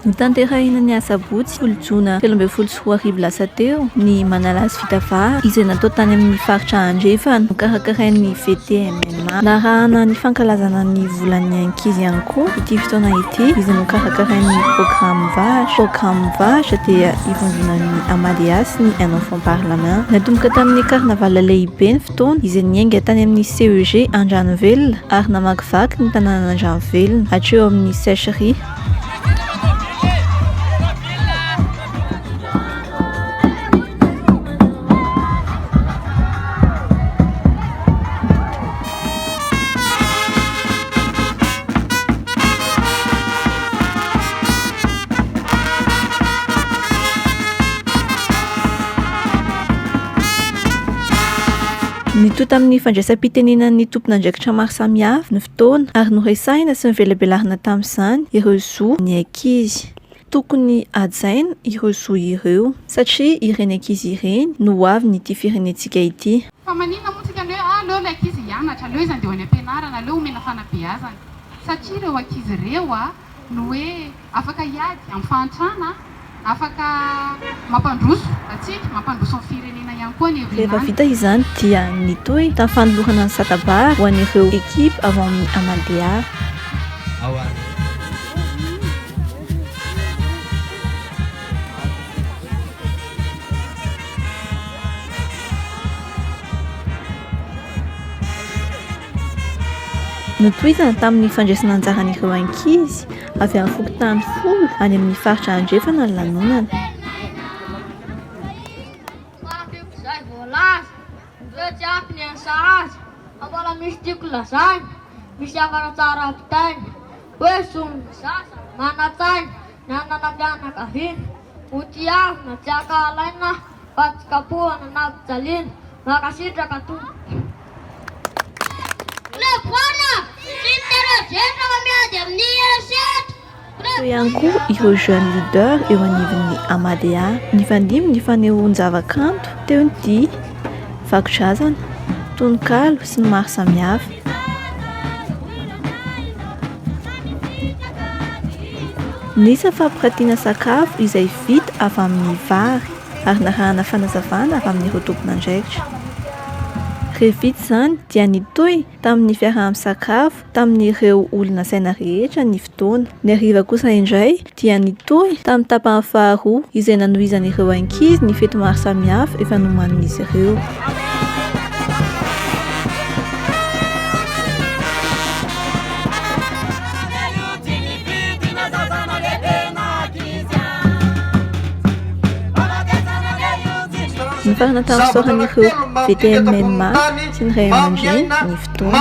Nitanterahina ny asabotsy folojona 24 lasa teo ny manalazy fitavara izay natao tany amin'ny faritra Andrefana nokarakarain'ny VTMMA. Narahana ny fankalazana ny volan'ny ankizy ihany koa ity fotoana ity izay nokarakarain'ny programme vatra dia ivondronan'ny Amalia sy ny un enfant parlement. Natomboka tamin'ny carnaval lehibe ny fotoana izay niainga tany amin'ny CEG Andranovelona ary namakivaky ny tanàna Andranovelona hatreo amin'ny sécherie. Nito tamin'ny fandraisam-pitenenan'ny tompon'andraikitra maro samihafa ny fotoana ary noresahina sy nivelabelarina tamin'izany ireo zo ny ankizy. Tokony hajaina ireo zo ireo satria ireny ankizy ireny no avy nyity firenentsika ity. Fa maninona moa tsika hoe aleo ilay ankizy hianatra, aleo izy andeha any am-pianarana, aleo omena fanabeazana satria ireo ankizy ireo no hoe afaka hiady amin'ny fahantrana, afaka mampandroso atsika, mampandroso ny firenena ihany koa ny rehefa vita izany dia nitoy tamin'ny fanolorana ny satabary ho an'ireo ekipa avy amin'ny Amalia. Notohizana tamin'ny fandraisana anjaran'ireo ankizy avy amin'ny fokontany folo any amin'ny faritra Andrefana ny lanonana. Mbola misy tiako lazaina, misy havana tsara ampitaina, hoe somina sasa, manatsaina, ny ananampianakaviana, ho tiavina, tsy akalaina, fa tsy kapohana na pijaliana, makasitraka tompo. Levoana, interrogena miady amin'ny esetra. Eo ihany koa ireo jeune leader eo anivon'ny Amalia. Nifandimby ny fanehoan-javakanto teo ny vakidrazana, tononkalo sy ny maro samihafa. Nisy fampiratiana sakafo izay vita avy amin'ny vary ary narahana fanazavana avy amin'ireo tompon'andraikitra. Rehefa vita izany dia nitoy tamin'ny fiaraha-misakafo tamin'ireo olona saina rehetra ny fotoana. Ny hariva kosa indray dia nitoy tamin'ny tapany faharoa izay nanohizan'ireo ankizy ny fety maro samihafa efa nomanin'izy ireo. Ny farana tamin'ny soran'ireo VTMMA sy ny ray aman-dreny ny fotoana.